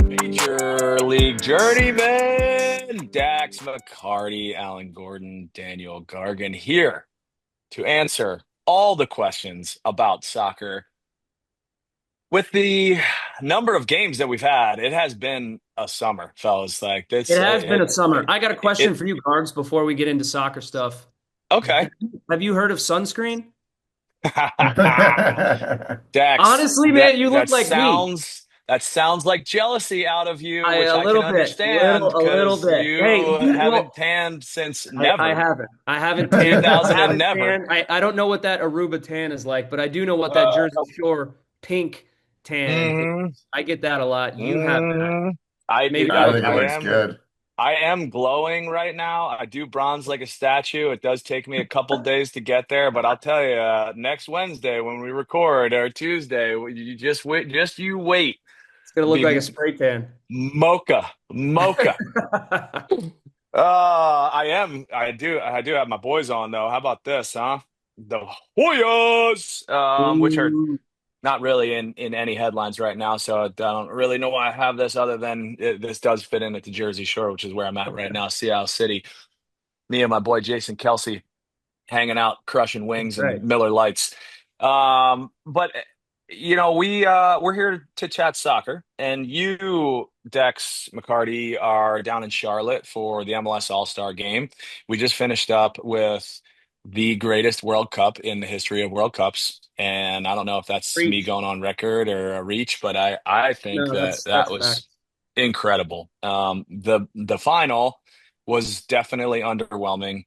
Major League Journeyman, Dax McCarty, Alan Gordon, Daniel Gargan here to answer all the questions about soccer. With the number of games that we've had, it has been a summer, fellas. Like It this, has been a summer. I got a question it for you, Cards, before we get into soccer stuff. okay. Have you heard of sunscreen? Dex, Honestly, man, you look like me. that sounds like jealousy out of you, I which a I can little bit, understand a little because bit. Hey, you haven't tanned since I never haven't. I haven't tanned. I 2000 and haven't never. tanned. I don't know what that Aruba tan is like, but I do know what that Uh, Jersey Shore pink tan is. mm, I get that a lot. You have that. mm. I Maybe do. you I look think it like looks good. I am glowing right now. I do bronze like a statue. It does take me a couple days to get there, but I'll tell you, next Wednesday when we record or Tuesday, you just wait. Just you wait. it's gonna look like a Be spray tan. mocha. I do have my boys on though. How about this, huh? The Hoyas, which are Ooh. not really in any headlines right now, so I don't really know why I have this other than this does fit in at the Jersey Shore, which is where I'm at right now, Seattle City. Me and my boy Jason Kelsey hanging out, crushing That's wings and right. Miller Lights. But we're here to chat soccer, and you, Dex McCarty, are down in Charlotte for the MLS All-Star game. We just finished up with the greatest World Cup in the history of World Cups, and I don't know if that's me Preach. going on record or a reach, but I think No, that that that's fact. was incredible. The final was definitely underwhelming,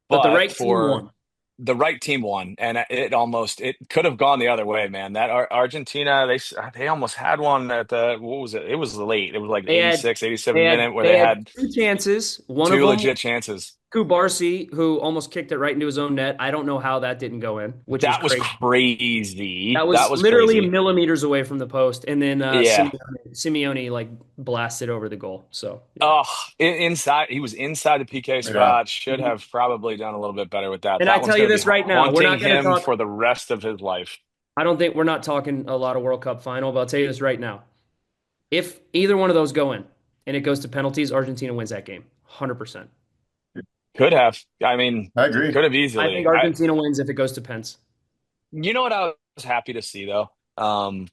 But the but right team for won. the right team won, and it could have gone the other way, man. That Argentina, they almost had one at the what was it? It was late. It was like They had 86, 87 minute where they they had had two chances. One of two them, legit chances. Kubarsi, who almost kicked it right into his own net. I don't know how that didn't go in, which was That was crazy. crazy. That That was was literally crazy. millimeters away from the post, and then Yeah. Simeone like blasted over the goal. So yeah. Oh, inside he was inside the PK Yeah. spot. Should have probably done a little bit better with that. And I That one's tell you going to be this right now, we're haunting not going to him talk. for the rest of his life. I don't think we're not talking a lot of World Cup final, but I'll tell you this right now. If either one of those go in and it goes to penalties, Argentina wins that game. 100%. Could have. I mean, I agree. could have I think easily. Argentina wins if it goes to pens. You know what I was happy to see though? Um,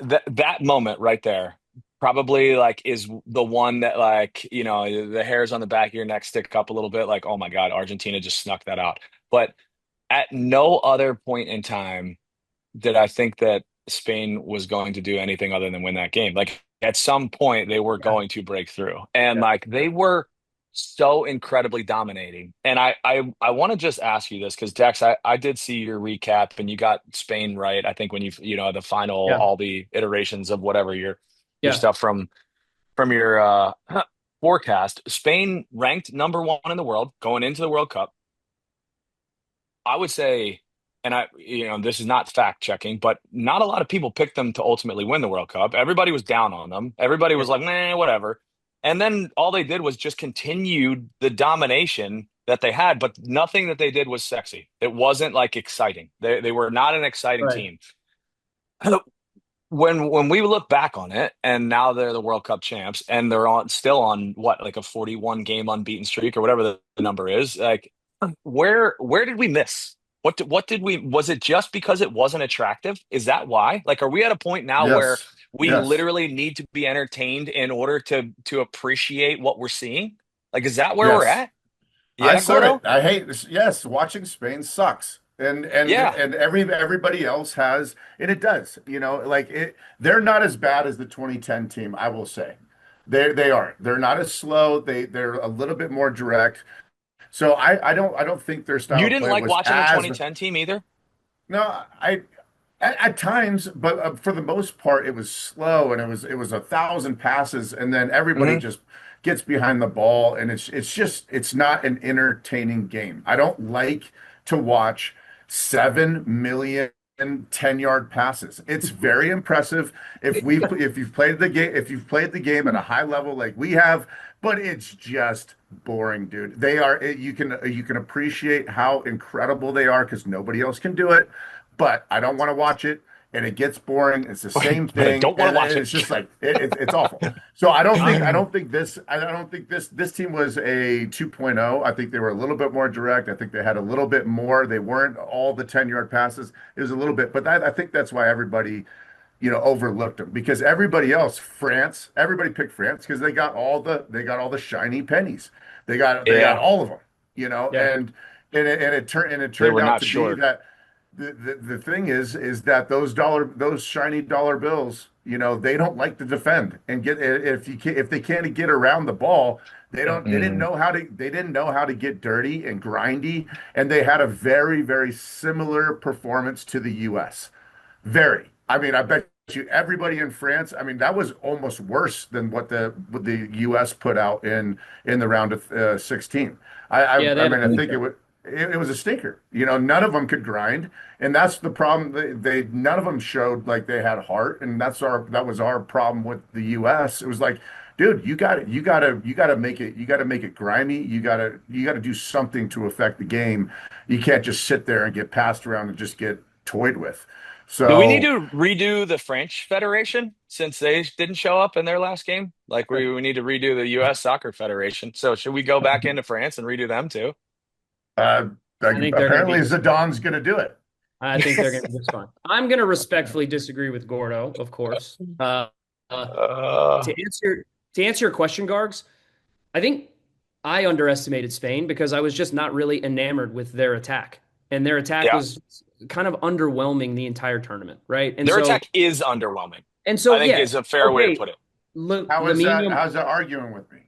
that moment right there probably like is the one that like the hairs on the back of your neck stick up a little bit like, oh my God, Argentina just snuck that out. But at no other point in time did I think that Spain was going to do anything other than win that game. Like at some point they were Yeah. going to break through, and Yeah. like they were so incredibly dominating. And I want to just ask you this because Dex, I did see your recap and you got Spain right. I think when the final, Yeah. all the iterations of whatever your Yeah. stuff from your forecast, Spain ranked number one in the world going into the World Cup. I would say, and this is not fact checking, but not a lot of people picked them to ultimately win the World Cup. Everybody was down on them. Everybody Yeah. was like, nah, whatever. And then all they did was just continued the domination that they had, but nothing that they did was sexy. It wasn't like exciting. They were not an exciting Right. team. When we look back on it, and now they're the World Cup champs, and they're on still on what, like a 41 game unbeaten streak or whatever the number is. Like, where did we miss? What did we? Was it just because it wasn't attractive? Is that why? Like, are we at a point now where Yes. we Yes. literally need to be entertained in order to appreciate what we're seeing? Like, is that where we're Yes. at? I Yeah, said it. Gordo. I hate this. Yes, watching Spain sucks. Yeah, And everybody else has, and it does. They're not as bad as the 2010 team, I will say. They aren't. They're not as slow. They're a little bit more direct. So I don't think their style you of didn't play like was watching the as 2010 team either. no, I at times, but for the most part, it was slow and it was 1,000 passes, and then everybody Hmm. just gets behind the ball, and it's not an entertaining game. I don't like to watch 7 million 10-yard passes. It's very impressive if you've played the game at a high level like we have, but it's just boring, dude. You can appreciate how incredible they are because nobody else can do it, but I don't want to watch it. and it gets boring. It's the same But I thing, don't want to watch and it. it's just like it's awful. So I don't think I I'm don't think this I don't think this team was a 2.0. I think they were a little bit more direct. I think they had a little bit more. They weren't all the 10-yard passes. It was a little bit, but I think that's why everybody overlooked them because everybody else, France, everybody picked France because they got all the shiny pennies. They got Yeah, all of them, yeah. and it they turned were out not to be short. that the thing is that those shiny dollar bills, they don't like to defend and get if they can't get around the ball, Yeah. they didn't Mhm. know how to get dirty and grindy, and they had a very, very similar performance to the US. Very. I mean, I bet you everybody in France, I mean, that was almost worse than what the US put out in the round of 16. Yeah, they I had a mean, I think stinker. it was a stinker. None of them could grind, and that's the problem. They none of them showed like they had heart, and that was our problem with the US. It was like, dude, you got to make it grimy. You got to do something to affect the game. You can't just sit there and get passed around and just get toyed with. Do we need So to redo the French Federation since they didn't show up in their last game? Like we need to redo the U.S. Soccer Federation. So should we go back into France and redo them too? uh, I think they're going to apparently be just fine. Zidane's going to do it. I think they're going to be just fine. I'm going to respectfully disagree with Gordo, of course. Uh, To answer your question, Gargs, I think I underestimated Spain because I was just not really enamored with their attack, and their attack yeah, was kind of underwhelming the entire tournament, right? their attack is underwhelming. And I so think yeah, is a fair way to okay, put it. How is that? Lamine. How's that arguing with me?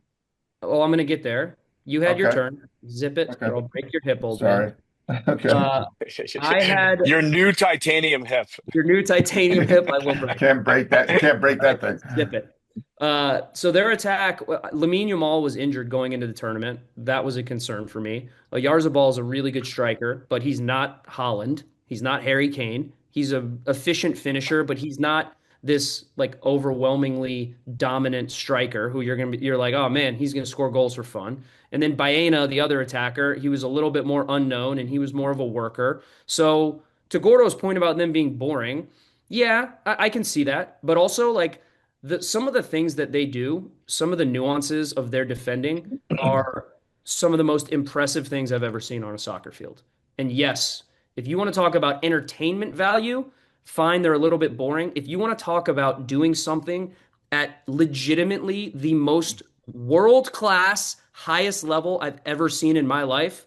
Oh, I'm going to get there. You had your Okay. turn. Zip it, Okay. or I'll break your hip, old man. Sorry. Okay. Uh, I had Your new titanium hip. your new titanium hip. I will break. Can't break that. You can't break All right, that thing. zip it. So their attack, Lamine Yamal was injured going into the tournament. That was a concern for me. Yarzabal is a really good striker, but he's not Holland. He's not Harry Kane. He's a efficient finisher, but he's not this like overwhelmingly dominant striker who you're like, oh man, he's gonna score goals for fun. And then Baena, the other attacker, he was a little bit more unknown and he was more of a worker. So to Gordo's point about them being boring, yeah, I can see that. But also like some of the things that they do, some of the nuances of their defending are some of the most impressive things I've ever seen on a soccer field. And yes, if you want to talk about entertainment value, fine, they're a little bit boring. If you want to talk about doing something at legitimately the most world class, highest level I've ever seen in my life,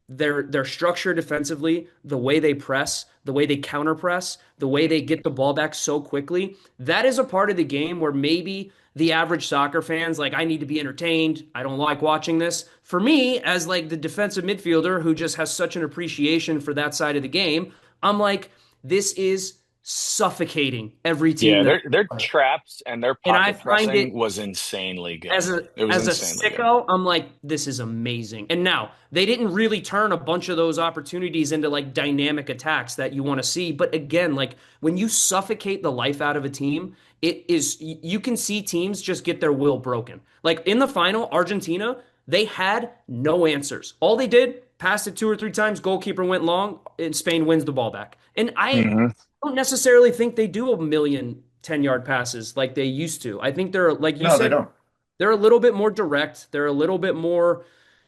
their structure defensively, the way they press, the way they counter press, the way they get the ball back so quickly, that is a part of the game where maybe the average soccer fans like I need to be entertained. I don't like watching this. For me, as like the defensive midfielder who just has such an appreciation for that side of the game, I'm like this is suffocating every team Yeah, that their traps and their and I pocket find pressing it was insanely as good. a It was as a insanely good. sicko, I'm like, this is amazing. And now they didn't really turn a bunch of those opportunities into like dynamic attacks that you want to see. But again, like when you suffocate the life out of a team, it is you can see teams just get their will broken. Like in the final, Argentina, they had no answers. All they did, passed it two or three times, goalkeeper went long, and Spain wins the ball back. And I Hmm. don't necessarily think they do a million 10-yard passes like they used to. I think they're, like you No, they said, don't. they're a little bit more direct. They're a little bit more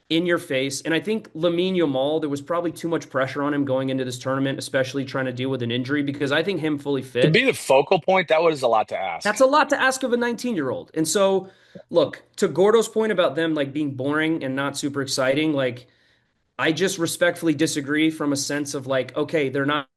in your face. And I think Lamine Yamal, there was probably too much pressure on him going into this tournament, especially trying to deal with an injury, because I think him fully To fit, be the focal point, that was a lot to ask. that's a lot to ask of a 19-year-old. And so, look, to Gordo's point about them like being boring and not super exciting, like I just respectfully disagree from a sense of like, okay, they're not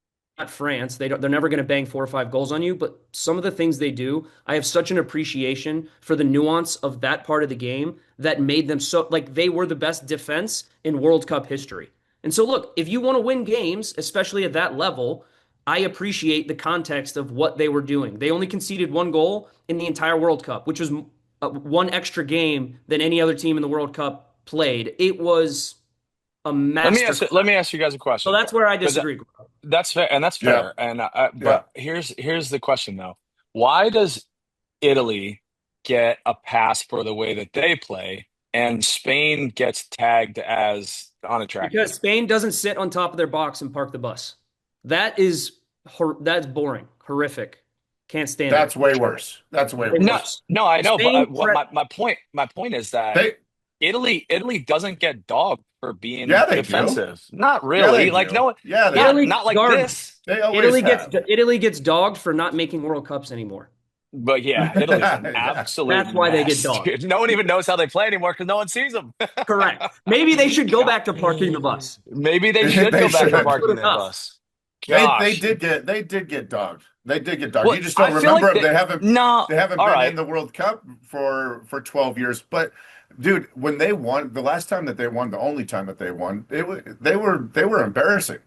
France. They're never going to bang 4 or 5 goals on you, but some of the things they do, I have such an appreciation for the nuance of that part of the game that made them so like they were the best defense in World Cup history. And so look, if you want to win games, especially at that level, I appreciate the context of what they were doing. They only conceded 1 goal in the entire World Cup, which was one extra game than any other team in the World Cup played. It was a master. Let me ask you guys a So question that's where I because disagree. that's fair and that's Yeah. fair. And Yeah. but here's the question though: why does Italy get a pass for the way that they play, and Spain gets tagged as Because unattractive? Spain doesn't sit on top of their box and park the bus. That is that's boring. Horrific. Can't stand it. That's way worse. That's way Way No, worse. worse. no, I know, but Spain, what my point is that They, Italy doesn't get dogged for being yeah, they do. defensive. Not Yeah, they really. Like do. no, Yeah, they not do. Italy not gets like garbed. this. They always have. Italy gets dogged for not making World Cups anymore. But yeah, Italy's an Yeah. absolute That's why they get mess, dogged. dude. No one even knows how they play anymore because no one sees them. Correct. Maybe they should go God. back to parking the bus. Maybe they should They go back to should. That's good parking their enough. bus. They Gosh. did get dogged. They did get dogged. Well, You just I don't feel remember like them. that. No. They haven't All been in right. the World Cup for 12 years. But dude, when they won, the last time that they won, the only time that they won, they were embarrassing.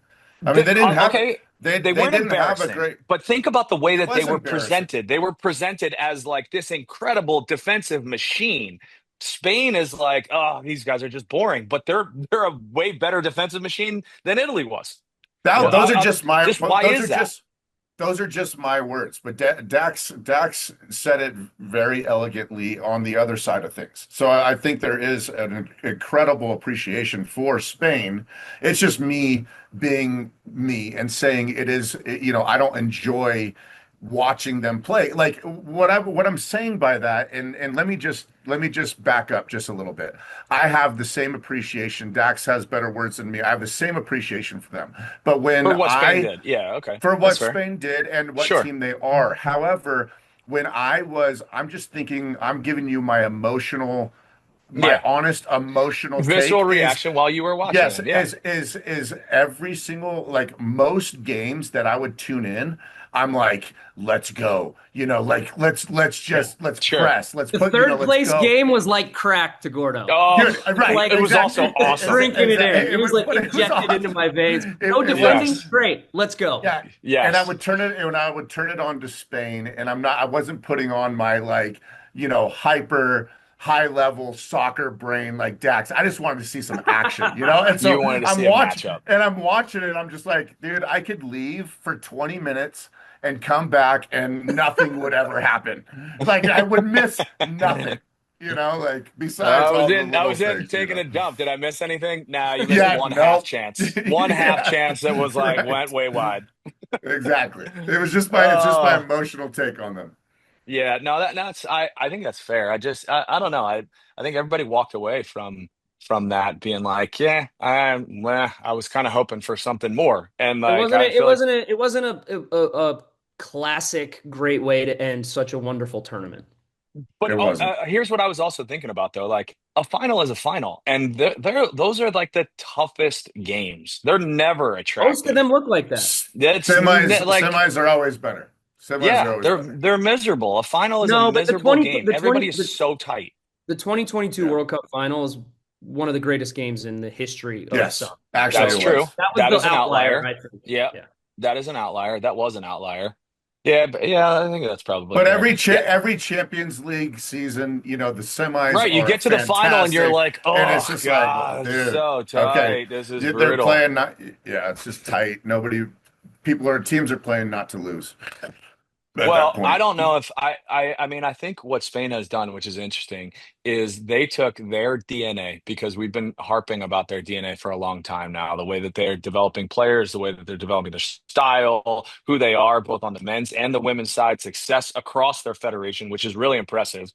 I mean, Okay, they they weren't didn't have a embarrassing, great. but think about the way It that they was were embarrassing. presented. They were presented as like this incredible defensive machine. Spain is like, oh, these guys are just boring, but they're a way better defensive machine than Italy was. Now, Well, just why those are is that? just those are just my words. But Dax said it very elegantly on the other side of things. So I think there is an incredible appreciation for Spain. It's just me being me and saying it is, you know, I don't enjoy watching them play. Like what I'm saying by that, and let me just back up just a little bit. I have the same appreciation. Dax has better words than me. I have the same appreciation for them. But For what Spain did. Yeah, okay. for That's what fair. Spain did and what Sure. team they are. However, I'm just thinking, I'm giving you my Yeah. honest emotional Visceral take reaction while you were watching yes, it. Yeah. is every single, like most games that I would tune in, I'm like, let's go. You know, like let's Sure. press. Let's The put, you know, third let's place go. game was like crack to Gordo. Oh, Dude, right, Like it was also exactly. awesome. drinking it in. It was like But it was injected into awesome. my veins. No It was. defending, Yes. great. Let's go. Yeah. And Yes. I would turn it on to Spain, and I wasn't putting on my, like, you know, hyper high level soccer brain like Dax. I just wanted to see some action, you know? And You so wanted to see a matchup. I'm watching it, and I'm just like, dude, I could leave for 20 minutes and come back and nothing would ever happen. Like I would miss nothing, you know, like besides all the I little was in things, you taking know. a dump. Did I miss anything? Nah, you missed Yeah, one half no. chance. One half Yeah, chance that was like went right. way wide. Exactly. It's just my Oh, emotional take on them. yeah. No, that's I think that's fair. I don't know. I think everybody walked away from that being like, yeah, I was kind of hoping for something more. And It like wasn't I a, it feel like wasn't a, it wasn't a classic great way to end such a wonderful tournament. but It wasn't. here's what I was also thinking about though. Like a final is a final, and those are like the toughest games. They're never Most of attractive. them look like that. Like Semis are always better. Semis are yeah, always better. they're miserable. A final is a No, but miserable game. Everybody is the so tight. 2022 Yeah. World Cup final is one of the greatest games in the history of Yes. some. Actually, That's it true. was. That was That the is an outlier, outlier. I think. Yeah, Yeah. that is an outlier. That was an outlier. Yeah, but yeah, I think that's probably But fair. Yeah, every Champions League season, you know, the semis right. You are get to the final and you're fantastic, like, and it's oh just like, God, it's dude, so okay, tight. This is they're brutal. playing not, yeah, it's just tight. Teams are playing not to lose at that Well, I point. don't know if I mean, I think what Spain has done, which is interesting, is they took their DNA because we've been harping about their DNA for a long time now, the way that they're developing players, the way that they're developing their style, who they are, both on the men's and the women's side, success across their federation, which is really impressive.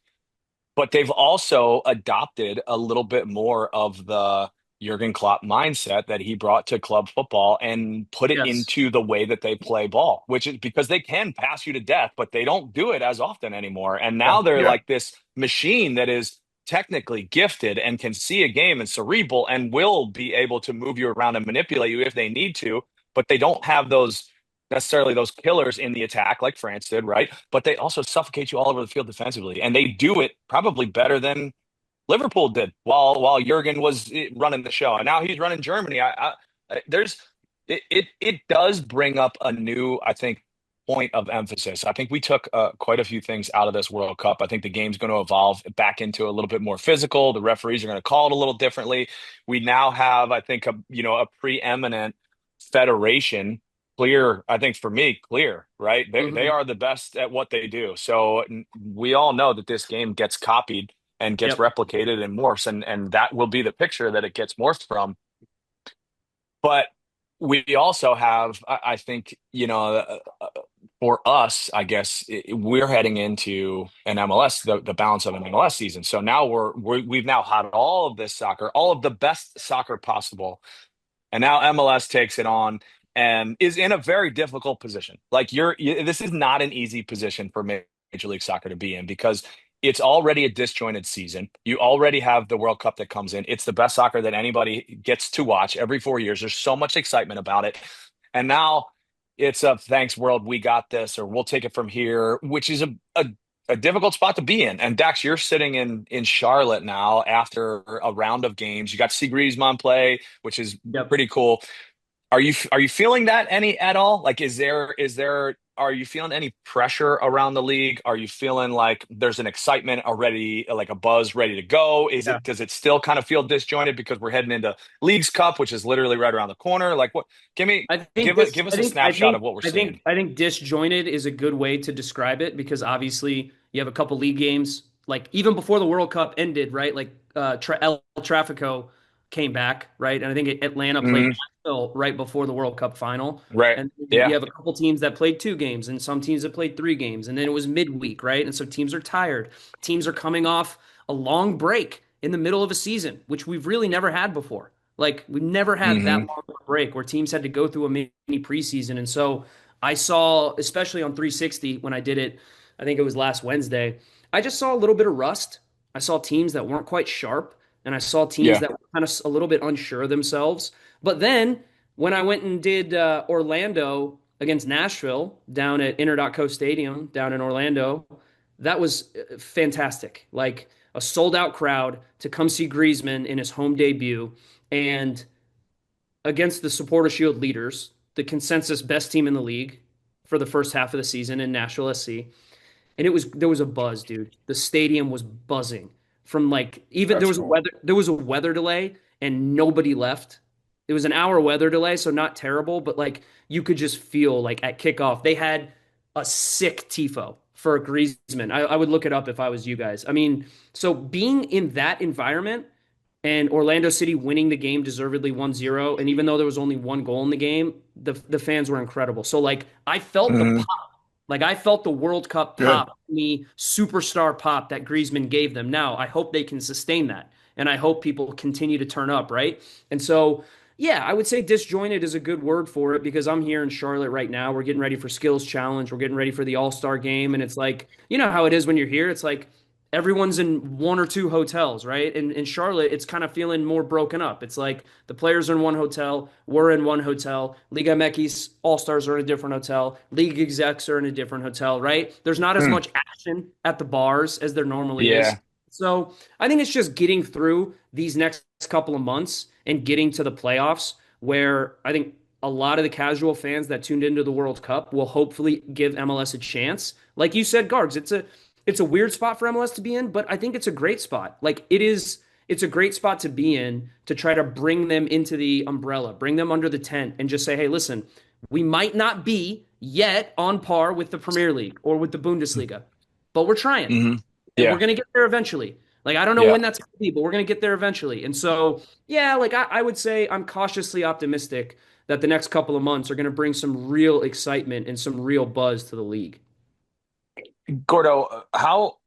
But they've also adopted a little bit more of the Jurgen Klopp mindset that he brought to club football and put it Yes. into the way that they play ball, which is because they can pass you to death, but they don't do it as often anymore. And Yeah, now they're yeah. like this machine that is technically gifted and can see a game and cerebral and will be able to move you around and manipulate you if they need to, but they don't have those necessarily those killers in the attack like France did, right? But they also suffocate you all over the field defensively, and they do it probably better than Liverpool did while Jurgen was running the show, and now he's running Germany. There's it does bring up a new, I think, point of emphasis. I think we took quite a few things out of this World Cup. I think the game's going to evolve back into a little bit more physical. The referees are going to call it a little differently. We now have, I think, a preeminent federation. Clear, I think for me, clear, right? They Hmm. are the best at what they do. So we all know that this game gets copied and gets Yep. replicated and morphs, and that will be the picture that it gets morphed from. But we also have, I think, for us, I guess we're heading into an MLS, the balance of an MLS season. So now we've now had all of this soccer, all of the best soccer possible, and now MLS takes it on and is in a very difficult position. Like this is not an easy position for Major League Soccer to be in because it's already a disjointed season. You already have the World Cup that comes in. It's the best soccer that anybody gets to watch every 4 years. There's so much excitement about it. And now it's a thanks world, we got this, or we'll take it from here, which is a difficult spot to be in. And Dax, you're sitting in Charlotte now after a round of games. You got to see Griezmann play, which is Yep. pretty cool. Are you feeling that any at all? Like, are you feeling any pressure around the league? Are you feeling like there's an excitement already, like a buzz ready to go? Yeah. Does it still kind of feel disjointed because we're heading into Leagues Cup, which is literally right around the corner? Like, what? Give me, I think give us a snapshot of what we're seeing. I think disjointed is a good way to describe it because obviously you have a couple league games like even before the World Cup ended, right? Like El Trafico came back, right? And I think Atlanta played Hmm. Nashville right before the World Cup final. Right. And you Yeah. have a couple teams that played 2 games and some teams that played 3 games. And then it was midweek, right? And so teams are tired. Teams are coming off a long break in the middle of a season, which we've really never had before. Like we've never had that Hmm. long of a break where teams had to go through a mini preseason. And so I saw, especially on 360 when I did it, I think it was last Wednesday, I just saw a little bit of rust. I saw teams that weren't quite sharp, and I saw teams Yeah. that were kind of a little bit unsure of themselves. But then when I went and did Orlando against Nashville down at Inter.co Stadium down in Orlando, that was fantastic. Like a sold out crowd to come see Griezmann in his home debut. And against the Supporter Shield leaders, the consensus best team in the league for the first half of the season in Nashville SC. And there was a buzz, dude. The stadium was buzzing from like even That's cool. there was a weather delay and nobody left. It was an hour weather delay, so not terrible, but like you could just feel like at kickoff they had a sick tifo for Griezmann. I would look it up if I was you guys. I mean, so being in that environment and Orlando City winning the game deservedly 1-0, and even though there was only one goal in the game, the fans were incredible. So like I felt the Hmm. pop. Like I felt the World Cup Good. pop, the superstar pop that Griezmann gave them. Now, I hope they can sustain that. And I hope people continue to turn up, right? And so, yeah, I would say disjointed is a good word for it because I'm here in Charlotte right now. We're getting ready for Skills Challenge. We're getting ready for the All-Star game. And it's like, you know how it is when you're here? It's like everyone's in one or two hotels, right? And in Charlotte, it's kind of feeling more broken up. It's like the players are in one hotel, we're in one hotel, Liga MX All-Stars are in a different hotel, league execs are in a different hotel, right? There's not as Hmm. much action at the bars as there normally is. Yeah. So I think it's just getting through these next couple of months and getting to the playoffs where I think a lot of the casual fans that tuned into the World Cup will hopefully give MLS a chance. Like you said, Gargs, it's a weird spot for MLS to be in, but I think it's a great spot. Like it's a great spot to be in to try to bring them into the umbrella, bring them under the tent and just say, "Hey, listen, we might not be yet on par with the Premier League or with the Bundesliga, but we're trying Hmm. and we're Yeah. going to get there eventually." Like I don't know Yeah. when that's going to be, but we're going to get there eventually. And so, yeah, like I would say I'm cautiously optimistic that the next couple of months are going to bring some real excitement and some real buzz to the league. Gordo, how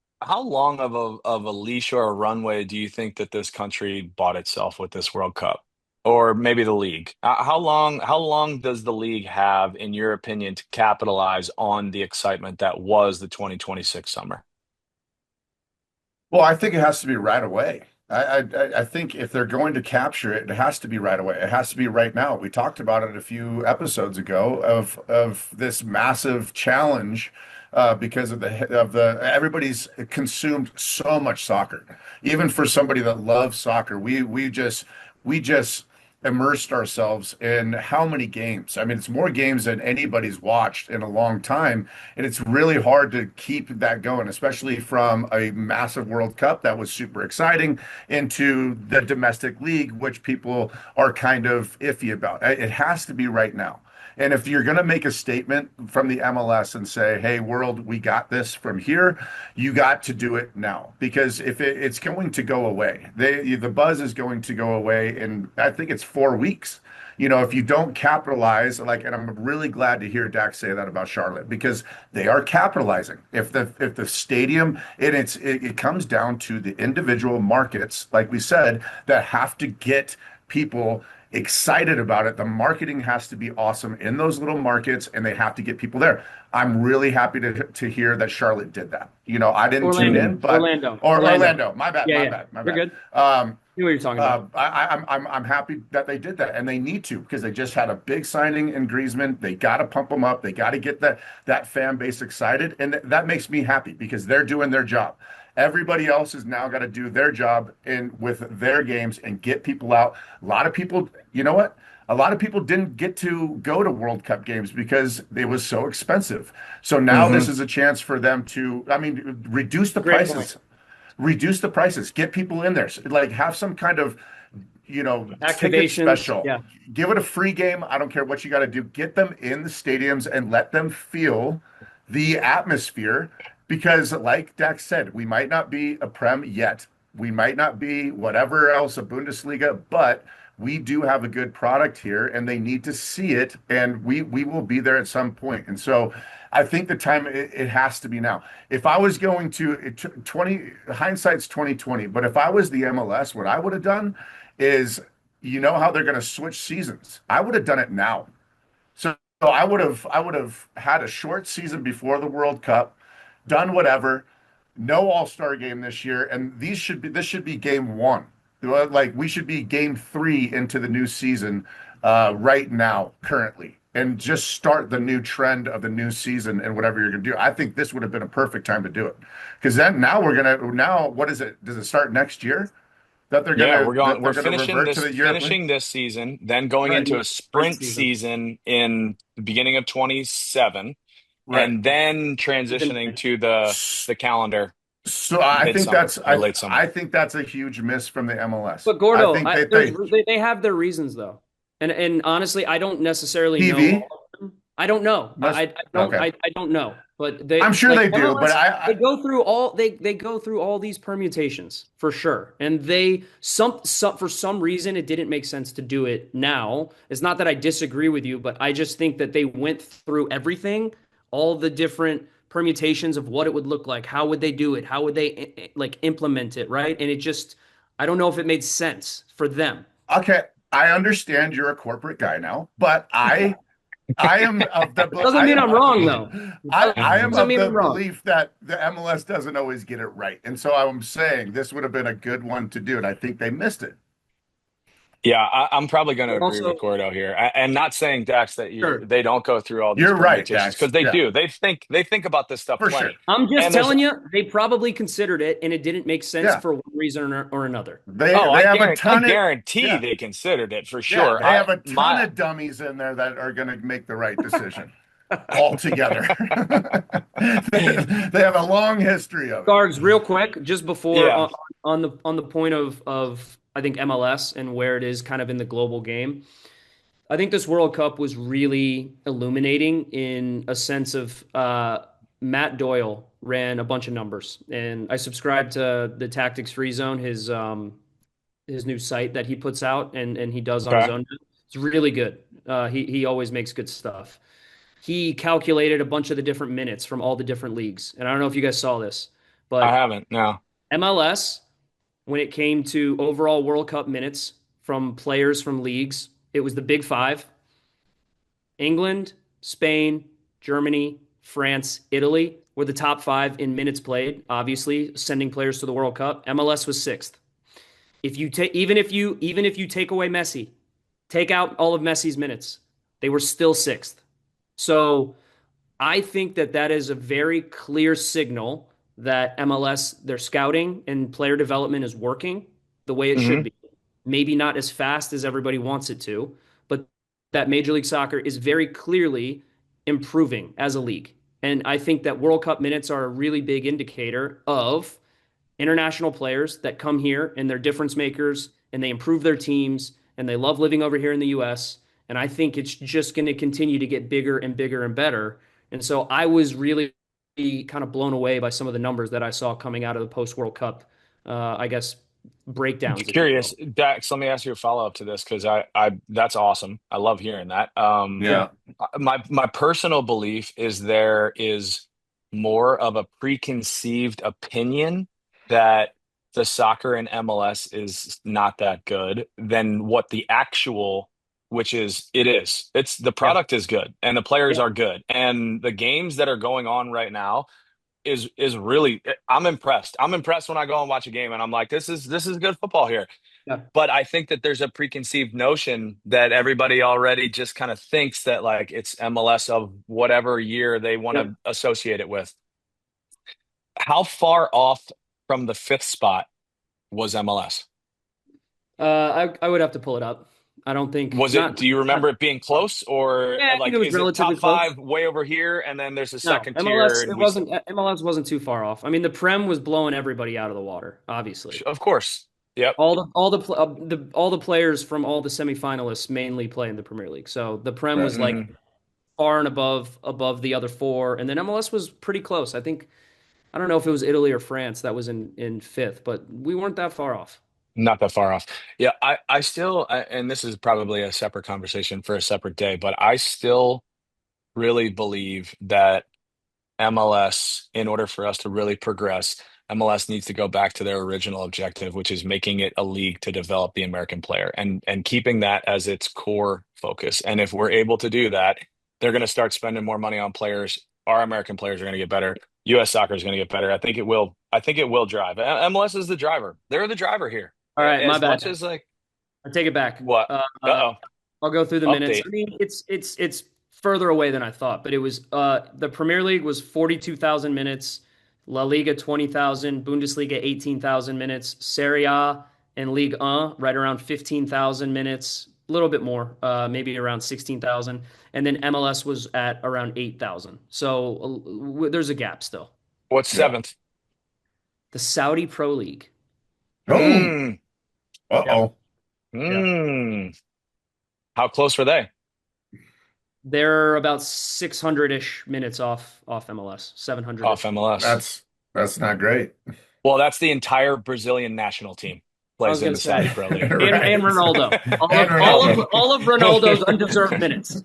long of a leash or a runway do you think that this country bought itself with this World Cup, or maybe the league? How long does the league have, in your opinion, to capitalize on the excitement that was the 2026 summer? Well, I think it has to be right away. I think if they're going to capture it, it has to be right away. It has to be right now. We talked about it a few episodes ago of this massive challenge because of the everybody's consumed so much soccer. Even for somebody that loves soccer, we just immersed ourselves in how many games? I mean, it's more games than anybody's watched in a long time. And it's really hard to keep that going, especially from a massive World Cup that was super exciting into the domestic league, which people are kind of iffy about. It has to be right now. And if you're going to make a statement from the MLS and say, hey, world, we got this from here, you got to do it now. Because if it's going to go away, the buzz is going to go away in, I think it's 4 weeks. if you don't capitalize, like, and I'm really glad to hear Dak say that about Charlotte because they are capitalizing. If the stadium and it comes down to the individual markets, like we said, that have to get people excited about it. The marketing has to be awesome in those little markets, and they have to get people there. I'm really happy to hear that Charlotte did that. I didn't tune Orlando, in, but Orlando, or Orlando. Orlando. My bad, Yeah, my yeah. bad, my You're bad. good. Um, See what you're talking about. I'm happy that they did that, and they need to because they just had a big signing in Griezmann. They got to pump them up. They got to get that fan base excited, and that makes me happy because they're doing their job. Everybody else has now got to do their job in with their games and get people out. A lot of people, you know what? A lot of people didn't get to go to World Cup games because it was so expensive. So now this Hmm. is a chance for them to, I mean, Great point. reduce the prices, get people in there. Like have some kind of, ticket Activations. special. Yeah. Give it a free game. I don't care what you got to do. Get them in the stadiums and let them feel the atmosphere. Because, like Dax said, we might not be a Prem yet. We might not be whatever else, a Bundesliga, but we do have a good product here and they need to see it. And we will be there at some point. And so I think the time it has to be now. If I was going to 20, hindsight's 2020, but if I was the MLS, what I would have done is how they're going to switch seasons. I would have done it now. So I would have had a short season before the World Cup, done whatever, no All-Star game this year, and this should be game one. Like we should be game three into the new season right now, currently, and just start the new trend of the new season and whatever you're gonna do. I think this would have been a perfect time to do it. Because then now what is it? Does it start next year? That they're Yeah, gonna that we're they're gonna revert to the European? finishing this season, then going Right. into a Sprint sprint season. season in the beginning of 27, Right. and then transitioning to the calendar So I think midsummer that's or I late summer. I think that's a huge miss from the MLS. But I Gordo, think that they have their reasons though, and honestly, I don't necessarily know TV all of them. I don't know. must okay. I don't know. But they I'm sure like they do, but MLS, I they go through all these permutations for sure, and some for some reason it didn't make sense to do it now. It's not that I disagree with you, but I just think that they went through everything, all the different permutations of what it would look like, how would they do it, how would they like implement it, right? And it just I don't know if it made sense for them. okay. I understand you're a corporate guy now, but I am of the Doesn't I mean am I'm wrong though. I am Doesn't of mean the I'm wrong. belief that the MLS doesn't always get it right, and so I'm saying this would have been a good one to do, and I think they missed it. Yeah, I'm probably going to But agree with also, Gordo here, and not saying Dax that sure. they don't go through all these You're right, permutations Dax. because they Yeah, do. They think about this stuff for sure. plenty, I'm just and there's telling you, they probably considered it and it didn't make sense Yeah, for one reason or another. they oh, they have a I ton of guarantee yeah. they considered it for Yeah, sure. they I have a ton my of dummies in there that are going to make the right decision altogether. They have a long history of it. Gargs, real quick, just before yeah. on the point of I think MLS and where it is kind of in the global game. I think this World Cup was really illuminating in a sense of Matt Doyle ran a bunch of numbers, and I subscribe to the Tactics Free Zone, his new site that he puts out and he does on his Okay. own. It's really good. He always makes good stuff. He calculated a bunch of the different minutes from all the different leagues, and I don't know if you guys saw this, I but haven't. No. MLS when it came to overall World Cup minutes from players from leagues, it was the Big Five: England, Spain, Germany, France, Italy were the top five in minutes played. Obviously, sending players to the World Cup. MLS was sixth. If you take even if you take away Messi, take out all of Messi's minutes, they were still sixth. So I think that that is a very clear signal that MLS, their scouting and player development is working the way it should Hmm. be. Maybe not as fast as everybody wants it to, but that Major League Soccer is very clearly improving as a league. And I think that World Cup minutes are a really big indicator of international players that come here and they're difference makers and they improve their teams and they love living over here in the US. And I think it's just going to continue to get bigger and bigger and better. And so I was really kind of blown away by some of the numbers that I saw coming out of the post World Cup, I guess, breakdowns, if you Curious, will. Dax, let me ask you a follow-up to this because that's awesome. I love hearing that. Yeah. Yeah. My personal belief is there is more of a preconceived opinion that the soccer in MLS is not that good than what the actual, which is it is. It's the Yeah. product is good and the players Yeah. are good. And the games that are going on right now is really I'm impressed. I'm impressed when I go and watch a game and I'm like, this is good football here. Yeah. But I think that there's a preconceived notion that everybody already just kind of thinks that like it's MLS of whatever year they want Yep. to associate it with. How far off from the fifth spot was MLS? I would have to pull it up. I don't think Was it, not, do you not remember it being close or yeah, I think it like was is it top relatively close. five way over here and then there's a No, second tier MLS and it we wasn't MLS wasn't too far off. I mean, the Prem was blowing everybody out of the water, obviously. of course. Yep. All the players from all the semifinalists mainly play in the Premier League. So the Prem Right. was like Mhm. far and above the other four, and then MLS was pretty close. I think I don't know if it was Italy or France that was in fifth, but we weren't that far off. Not that far off. Yeah, I still, and this is probably a separate conversation for a separate day, but I still really believe that MLS, in order for us to really progress, MLS needs to go back to their original objective, which is making it a league to develop the American player and keeping that as its core focus. And if we're able to do that, they're going to start spending more money on players. Our American players are going to get better. U.S. soccer is going to get better. I think it will. I think it will drive. MLS is the driver. They're the driver here. All right, my As bad. much as like I take it back. what? Uh-oh. I'll go through the minutes. Update. I mean, it's further away than I thought, but it was the Premier League was 42,000 minutes, La Liga 20,000, Bundesliga 18,000 minutes, Serie A and Ligue 1 right around 15,000 minutes, a little bit more, maybe around 16,000, and then MLS was at around 8,000. So there's a gap still. What's Yeah. seventh? The Saudi Pro League. Oh, Mm, Yeah. uh-oh. Yeah. mm. How close were they? They're about 600-ish minutes off MLS, Off 700-ish. MLS. That's not great. Well, that's the entire Brazilian national team I plays was in gonna the Saudi say, Pro League. and Right. Ronaldo, And Ronaldo. all of Ronaldo's undeserved minutes.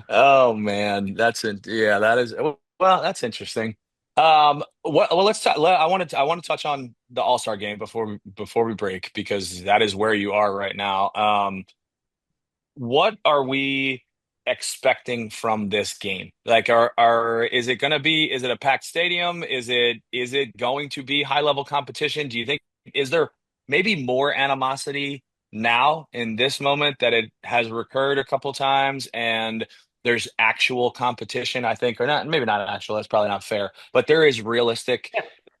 Oh man, yeah, that is well, that's interesting. Well, let's talk. I want to touch on the All-Star game before we break because that is where you are right now. What are we expecting from this game? Like, is it going to be? Is it a packed stadium? Is it going to be high level competition? Do you think is there maybe more animosity now in this moment that it has recurred a couple times and there's actual competition? I think, or not, maybe not actual. That's probably not fair, but there is realistic.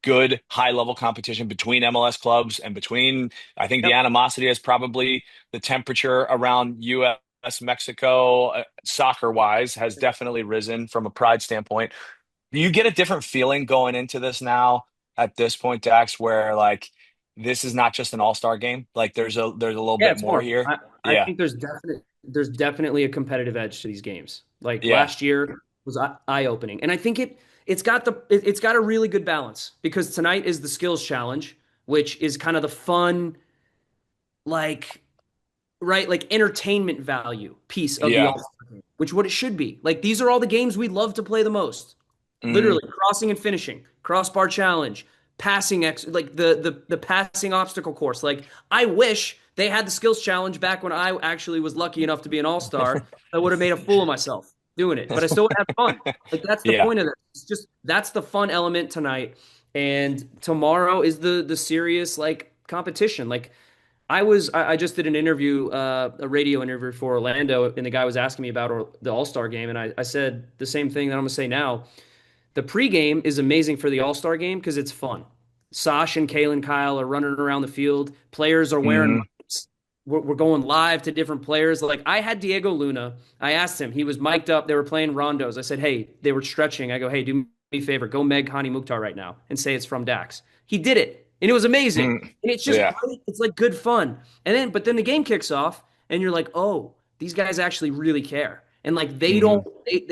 Good high level competition between MLS clubs and between, I think the Yep. animosity is probably the temperature around US, Mexico, soccer wise, has definitely risen from a pride standpoint. Do you get a different feeling going into this now at this point, Dax, where like this is not just an all-star game? Like there's a little Yeah, bit it's more more. here. I Yeah. think there's definitely a competitive edge to these games. Like Yeah. last year was eye opening, and I think it's got a really good balance because tonight is the skills challenge, which is kind of the fun, like right, like entertainment value piece of the Yeah. All-Star game, which what it should be. Like these are all the games we love to play the most. Hmm. Literally crossing and finishing, crossbar challenge, passing like the passing obstacle course. Like I wish they had the skills challenge back when I actually was lucky enough to be an all-star. I would have made a fool of myself doing it, but I still would have fun. Like that's the Yeah. point of this. It's just that's the fun element tonight. And tomorrow is the serious like competition. Like I just did an interview, a radio interview for Orlando, and the guy was asking me about the All Star game, and I said the same thing that I'm gonna say now. The pregame is amazing for the All Star game because it's fun. Sash and Kalen Kyle are running around the field. Players are wearing. Hmm. We're going live to different players. Like I had Diego Luna. I asked him. He was mic'd up. They were playing rondos. I said, "Hey, they were stretching." I go, "Hey, do me a favor. Go Meg Hani Mukhtar right now and say it's from Dax." He did it, and it was amazing. Hmm. And it's just Yeah. great. It's like good fun. But then the game kicks off, and you're like, "Oh, these guys actually really care." And like Hmm. they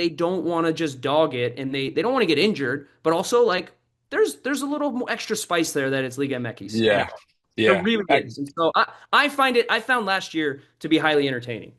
don't want to just dog it, and they don't want to get injured, but also like there's a little more extra spice there that it's Liga MX. Yeah. There Yeah. really is. And so I found last year to be highly entertaining.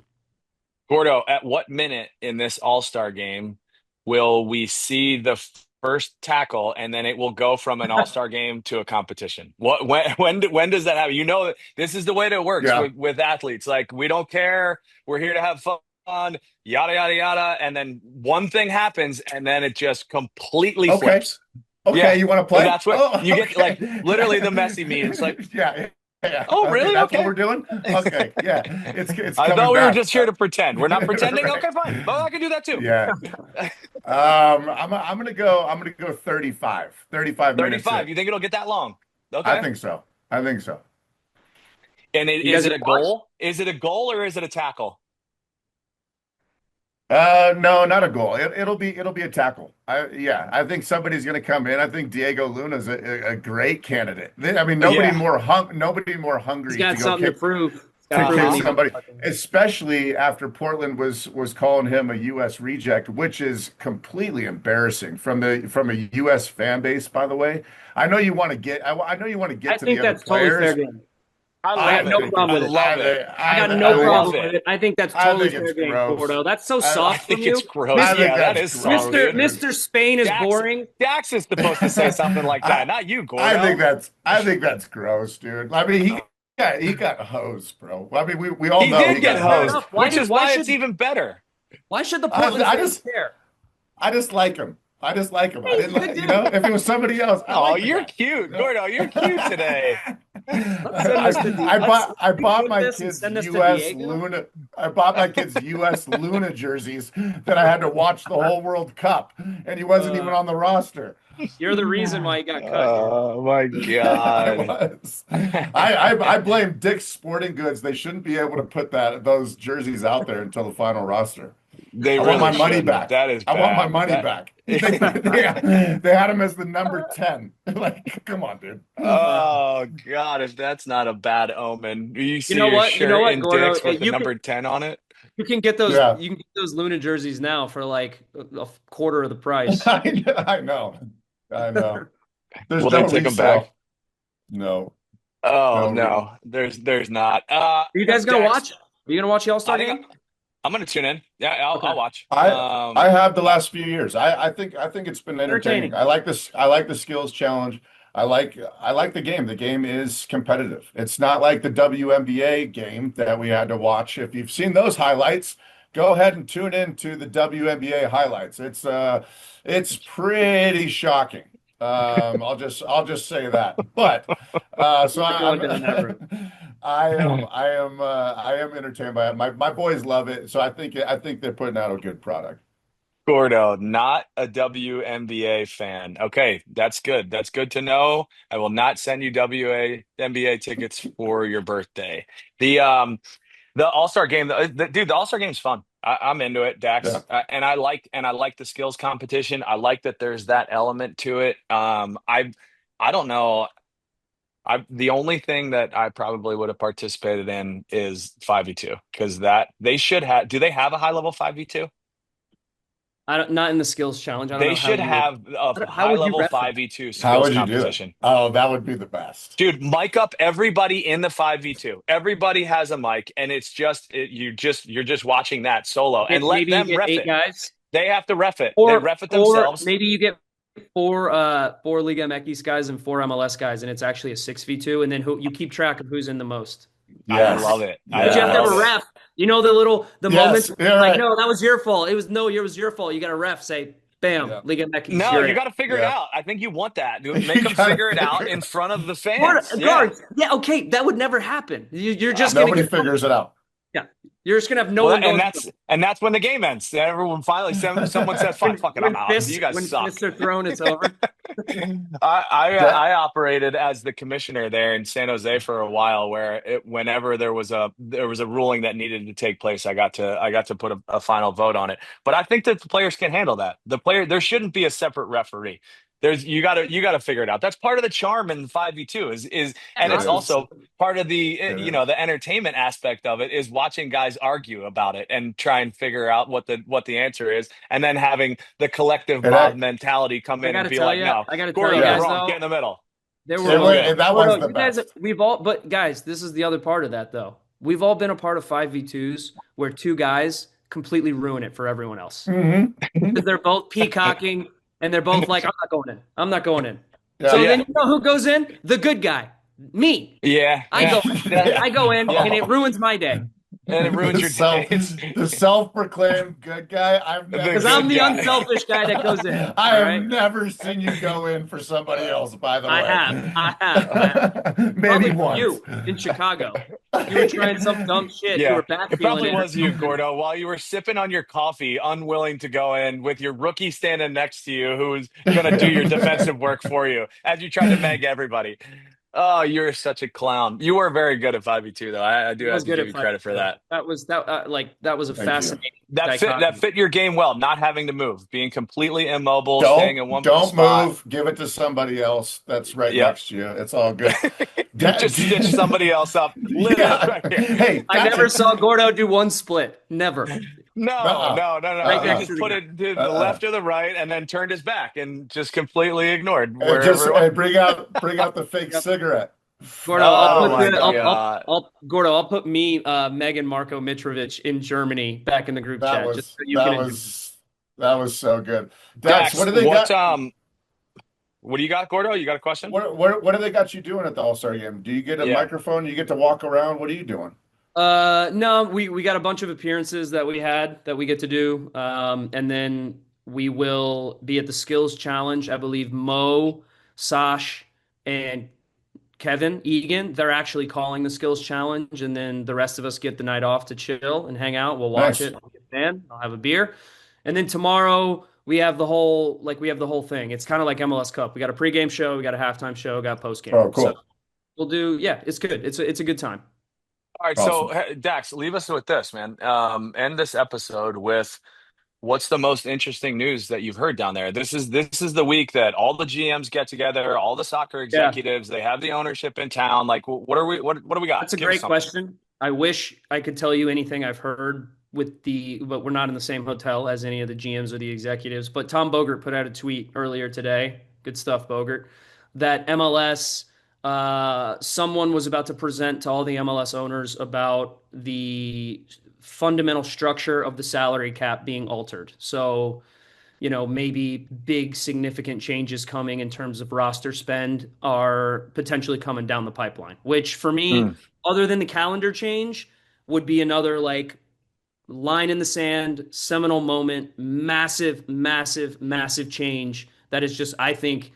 Gordo, at what minute in this All-Star game will we see the first tackle and then it will go from an All-Star game to a competition? What when does that happen? You know that this is the way that it works Yeah. with athletes. Like we don't care, we're here to have fun, yada yada yada, and then one thing happens and then it just completely Okay. flips. Okay. Yeah. You want to And play? that's what Oh, you get like okay. literally the Messi meme. It's like, Yeah. Yeah. oh Okay. really? That's what Okay. we're doing. Okay. Yeah. It's I coming thought we were back. just here to pretend. We're not pretending? Right. Okay, fine. Well, I can do that too. Yeah. I'm gonna go 35. 35 minutes 35. in. You think it'll get that long? I Okay. think so. I think so. And You is guys it gonna a watch? goal? Is it a goal or is it a tackle? No, not a goal. It'll be a tackle. Yeah, I think somebody's going to come in. I think Diego Luna's a great candidate. I mean, Yeah. nobody more He's hungry to got go something to kick prove. He's got to to prove in kick Uh-huh. Liga somebody, MX. especially after Portland was calling him a U.S. reject, which is completely embarrassing from a U.S. fan base. By the way, I know you want to I get to the think other that's totally fair players. game. I I I love got no it. think problem I with it. love it. I got I no love problem it. with it. I think that's I totally think it's fair game, gross. Gordo. That's so I soft from think it's you. gross. I Mister think Yeah, that that's is soft, gross, Mister dude. dude. Mister Spain is Dax boring. Dax is supposed to say something like I that, not you, I think Gordo. that's gross, dude. I mean, he got hosed, bro. I mean, we all He know did he get got Fair hosed, hosed. enough. which is Why why it's should even better. the Portland I fans just care? I just like him. I just like him. I Hey, he's didn't a good like, dude. if it was somebody else, I Oh, like the you're guy. You cute, know? Gordo. You're cute today. Let's send this to the let's I we bought clip my this and kids send this to US Diego. Luna I bought my kids US Luna jerseys that I had to watch the whole World Cup and he wasn't even Uh, on the roster. you're the reason why he got cut, Gordo. Oh my I God. was. I blame Dick's Sporting Goods. They shouldn't be able to put those jerseys out there until the final roster. They I want my really money shouldn't. back. That is I want my bad. money That back. They had him as the number 10. Like, come on, dude. Oh God, if that's not a bad omen. You You see know your what? You know shirt what, in Gordo? Dick's with the number 10 on it. Yeah, You can get those Luna jerseys now for like a quarter of the price. I know. I know. There's Will they no take them back? resale. No, Oh no. no, there's not. Are you guys gonna Dex, watch? Are you gonna watch the All I Star think game? I'm gonna tune in. Yeah, Okay. I'll watch. I have the last few years. I think it's been entertaining. Entertaining. I like this. I like the skills challenge. I like the game. The game is competitive. It's not like the WNBA game that we had to watch. If you've seen those highlights, go ahead and tune in to the WNBA highlights. It's pretty shocking. I'll just say that. But so We're going down that route. I am entertained by it. My boys love it, so I think they're putting out a good product. Gordo, not a WNBA fan. Okay, that's good. That's good to know. I will not send you WNBA tickets for your birthday. The All-Star game, dude, the All-Star game's fun. I'm into it, Yeah. Dax, and I like the skills competition. I like that there's that element to it. I don't know. I the only thing that I probably would have participated in is 5v2 because that they should have. Do they have a high level 5v2? I don't, not in the skills challenge. I don't They know how should you would. have a How high would you level ref that? 5v2 How skills would you do it? competition. Oh, that would be the best. Dude, mic up everybody in the 5v2. Everybody has a mic, and it's you're just watching that solo and let Maybe you them get ref eight it. guys, They have to ref it. They or ref it themselves. maybe you get four Liga MX guys and four MLS guys, and it's actually a 6v2, and then you keep track of who's in the most. I Yes. love it. I But you have to have love a Yes. it. ref. You know the Yes. moments You're like, right. no, that was your fault. It was your fault. You got a ref say, bam, Yeah. Liga MX, No, you're you in. got to figure it Yeah. out. I think you want that. Dude, make You them gotta figure it figure out it in front of the Or fans. Yeah. guards. Yeah, okay, that would never happen. You're just gonna Nobody get figures it out. yeah. You're just gonna have no Well, one going. and that's when the game ends. Everyone finally someone says, "Fine, fuck it, I'm out. You guys When suck." fists are thrown, it's over. That I operated as the commissioner there in San Jose for a while, where whenever there was a ruling that needed to take place, I got to put a final vote on it. But I think that the players can handle that. There shouldn't be a separate referee. You gotta figure it out. That's part of the charm in 5v2 and It it's is. also part of the It you know is. the entertainment aspect of it is watching guys argue about it and try and figure out what the answer is, and then having the collective It, mob act- mentality come I in and gotta be tell like, you, no, I gotta tell you Gordo, you're yeah. guys wrong. Get though, in the middle. there were It So was, good. and that well, was no, the you guys, best. but guys, this is the other part of that though. We've all been a part of 5v2s where two guys completely ruin it for everyone else. Hmm. Because they're both peacocking and they're both like, I'm not going in. I'm not going in. So Yeah. then Yeah, you know who goes in? The good guy. Me. yeah, I yeah, go yeah, Yeah. I go in yeah. and it Oh. ruins my day. And it ruins The your self, day. It's the self-proclaimed good guy. I've the never Because I'm good seen the you. guy. unselfish guy that goes in. I All have right. never seen you go in for somebody else, by the I way. have. I have. I have. Maybe Probably for once. you in Chicago. You were trying some dumb shit. You Yeah, were it backpeeling probably it. was you, Gordo, while you were sipping on your coffee, unwilling to go in with your rookie standing next to you, who's going to do your defensive work for you as you tried to meg everybody. Oh, you're such a clown. You were very good at 5v2, though. I I do have was to good give at you fighting credit for too. that. That was a Thank you. fascinating That dichotomy. fit your game well, not having to move, being completely immobile, staying Don't in one don't spot. move. Give it to somebody else that's right Yep. next to you. It's all good. Da- Just stitch somebody else up, literally yeah. right here. Hey, I that's never it. saw Gordo do one split. Never. No, Uh-uh. no, no, no. Right He next Uh-uh. to just the put guy. it to the Uh-uh. left or the right and then turned his back and just completely ignored Just wherever it was. bring out the fake Yep. cigarette. Gordo, I'll Oh put my the Oh, God. Gordo, I'll put me, Megan Marko Mitrovic in Germany back in the group that chat just was so you can that enjoy. was that was so good. Dax, what Dax, do they got? what do you got, Gordo? You got a question? What do they got you doing at the All-Star game? Do you get a Yeah. microphone? You get to walk around? What are you doing? No, we got a bunch of appearances that we had that we get to do. And then we will be at the skills challenge. I believe Mo, Sash, and Kevin Egan, they're actually calling the skills challenge, and then the rest of us get the night off to chill and hang out. We'll watch Nice. it. I'll get a fan. I'll have a beer, and then tomorrow we have the whole thing. It's kind of like MLS Cup. We got a pregame show, we got a halftime show, we got a postgame. Oh, So cool. we'll do. Yeah, it's good. It's a good time. All right, so Awesome. Dax, leave us with this, man. End this episode with what's the most interesting news that you've heard down there? This is the week that all the GMs get together, all the soccer Yeah. executives, they have the ownership in town. Like, what do we got? That's a Give us great something. question. I wish I could tell you anything I've heard but we're not in the same hotel as any of the GMs or the executives. But Tom Bogert put out a tweet earlier today. Good stuff, Bogert. That MLS, someone was about to present to all the MLS owners about the fundamental structure of the salary cap being altered. So maybe big significant changes coming in terms of roster spend are potentially coming down the pipeline, which for me, Hmm. other than the calendar change, would be another like line in the sand, seminal moment, massive, massive, massive change that is just, I think,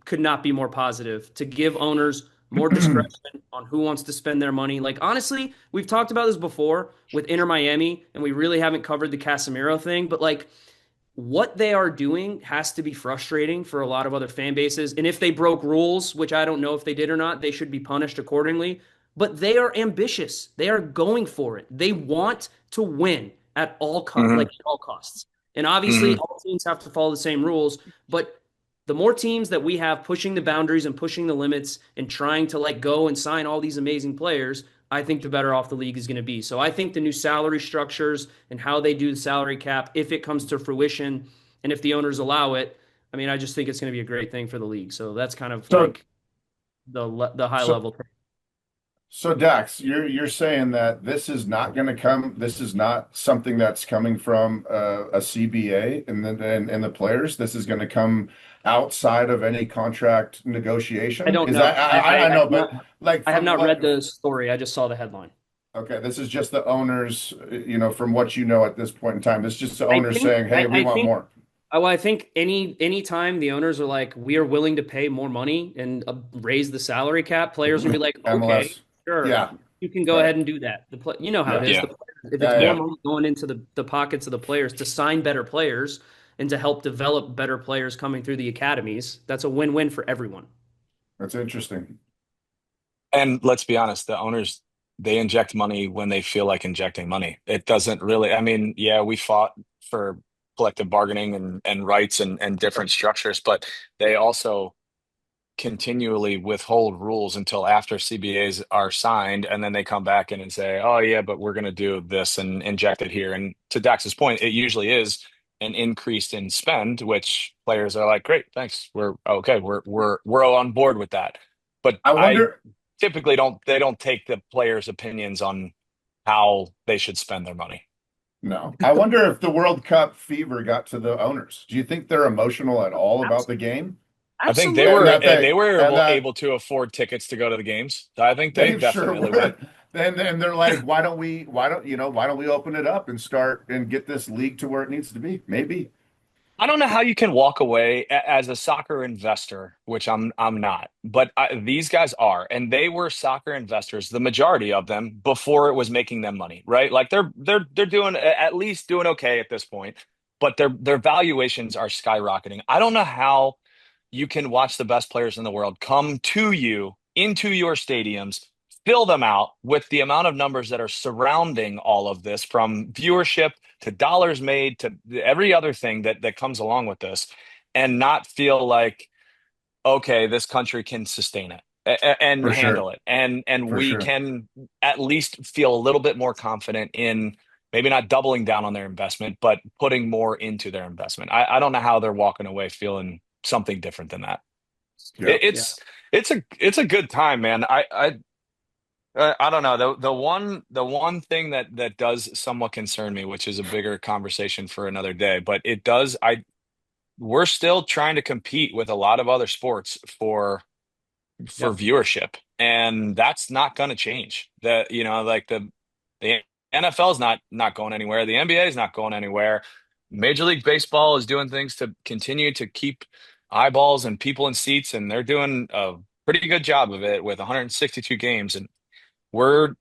could not be more positive to give owners more discretion on who wants to spend their money. Like, honestly, we've talked about this before with Inter Miami, and we really haven't covered the Casemiro thing, but like, what they are doing has to be frustrating for a lot of other fan bases. And if they broke rules, which I don't know if they did or not, they should be punished accordingly. But they are ambitious. They are going for it. They want to win at Hmm. at all costs. And obviously, Hmm. all teams have to follow the same rules. But the more teams that we have pushing the boundaries and pushing the limits and trying to like go and sign all these amazing players, I think the better off the league is going to be. So I think the new salary structures and how they do the salary cap, if it comes to fruition and if the owners allow it, I mean, I just think it's going to be a great thing for the league. So that's kind of So like the high so level. so Dax, you're saying that this is not going to come. This is not something that's coming from a CBA and the players. This is going to come outside of any contract I negotiation. don't Is know. that I know, have but not like I have from not read what? the story. I just saw the headline. Okay, this is just the owners. From what you know at this point in time, this is just the I owners think saying, "Hey, we I want think more." well, I think any time the owners are like, we are willing to pay more money and raise the salary cap, players will be like, okay, MLS. sure, Yeah. you can go Right. ahead and do that. You know how it Yeah. is. Yeah. The players, if it's Yeah. more Yeah. Yeah. money going into the pockets of the players to sign better players and to help develop better players coming through the academies, that's a win-win for everyone. That's interesting. And let's be honest, the owners, they inject money when they feel like injecting money. It doesn't really, I mean, yeah, we fought for collective bargaining and rights and different structures, but they also continually withhold rules until after CBAs are signed, and then they come back in and say, "Oh yeah, but we're going to do this and inject it here." And to Dax's point, it usually is an increase in spend, which players are like, "Great, thanks. We're okay. We're all on board with that." But I I wonder. typically don't take the players' opinions on how they should spend their money. No, I wonder if the World Cup fever got to the owners. Do you think they're emotional at all about the game? I think And Absolutely. that they were and that able to afford tickets to go to the games. I think they they sure definitely went. would. Then they're like, why don't we open it up and start and get this league to where it needs to be? Maybe. I don't know how you can walk away as a soccer investor, which I'm not, but these guys are, and they were soccer investors, the majority of them, before it was making them money, right? Like they're doing at least doing okay at this point, but their valuations are skyrocketing. I don't know how you can watch the best players in the world come to you into your stadiums, fill them out with the amount of numbers that are surrounding all of this, from viewership to dollars made to every other thing that comes along with this, and not feel like, okay, this country can sustain it and For handle sure. it, and For we sure. can at least feel a little bit more confident in maybe not doubling down on their investment, but putting more into their investment. I don't know how they're walking away feeling something different than that. Yeah. Yeah. It's a good time, man. I don't know. The one thing that does somewhat concern me, which is a bigger conversation for another day, but it does. We're still trying to compete with a lot of other sports for Yep. viewership, and that's not going to change. That like the NFL is not going anywhere. The NBA is not going anywhere. Major League Baseball is doing things to continue to keep eyeballs and people in seats, and they're doing a pretty good job of it with 162 games, and we're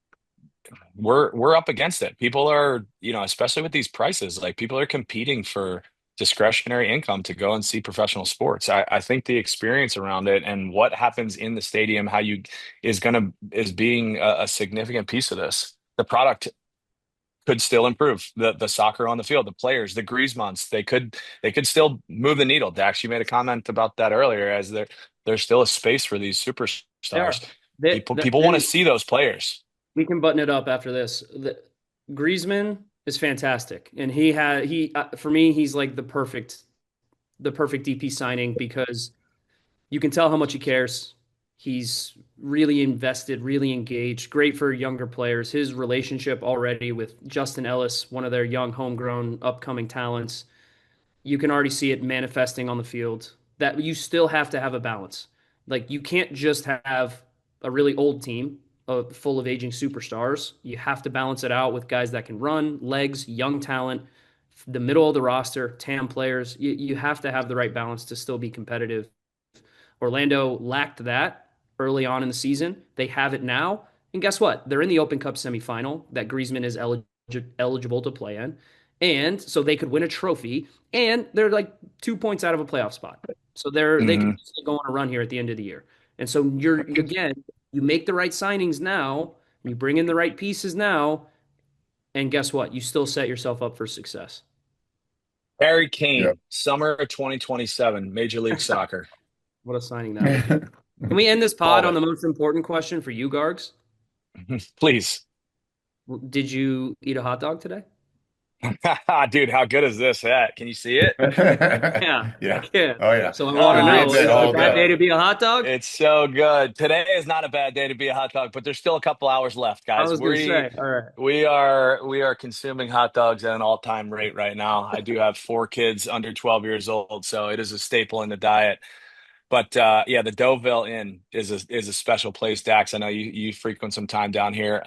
we're up against it. People are, especially with these prices, like people are competing for discretionary income to go and see professional sports. I think the experience around it and what happens in the stadium, how you is being a significant piece of this. The product could still improve. The soccer on the field, the players, the Griezmanns, they could still move the needle. Dax, you made a comment about that earlier, as there's still a space for these They superstars. are. They, People want to and see those players. we can button it up after this. Griezmann is fantastic, and for me, he's like the perfect DP signing, because you can tell how much he cares. He's really invested, really engaged. Great for younger players. His relationship already with Justin Ellis, one of their young, homegrown, upcoming talents, you can already see it manifesting on the field. That you still have to have a balance. Like, you can't just have a really old team full of aging superstars. You have to balance it out with guys that can run, legs, young talent, the middle of the roster, TAM players. You have to have the right balance to still be competitive. Orlando lacked that early on in the season. They have it now. And guess what? They're in the Open Cup semifinal that Griezmann is eligible to play in. And so they could win a trophy. And they're like 2 points out of a playoff spot. So they could Mhm. go on a run here at the end of the year. And so you make the right signings now, you bring in the right pieces now, and guess what? You still set yourself up for success. Harry Yeah. Kane, summer of 2027, Major League Soccer. What a signing that would be. Can we end this pod Called on it. the most important question for you, Gargs? Please. Did you eat a hot dog today? Dude, how good is this hat? Can you see it? Yeah, I Yeah. can. Oh yeah. So I want to Good Oh, game know, day is it a all so bad day day. to good. be a hot dog? It's so good. Today is not a bad day to be a hot dog, but there's still a couple hours left, I guys. was gonna We say, all right. we are consuming hot dogs at an all-time rate right now. I do have four kids under 12 years old, so it is a staple in the diet. But yeah, the Deauville Inn is a special place, Dax. I know you frequent some time down here.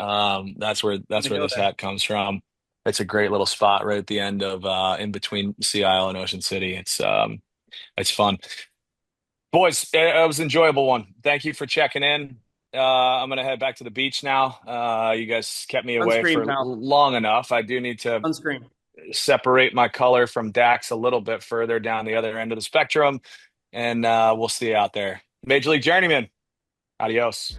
That's where I that's where go this there. hat comes from. It's a great little spot right at the end of in between Sea Isle and Ocean City. It's fun. Boys, it was an enjoyable one. Thank you for checking in. I'm gonna head back to the beach now. You guys kept me away Sunscreen, for pal. long enough. I do need to Sunscreen. separate my color from Dax a little bit further down the other end of the spectrum, and we'll see you out there. Major League Journeyman, adios.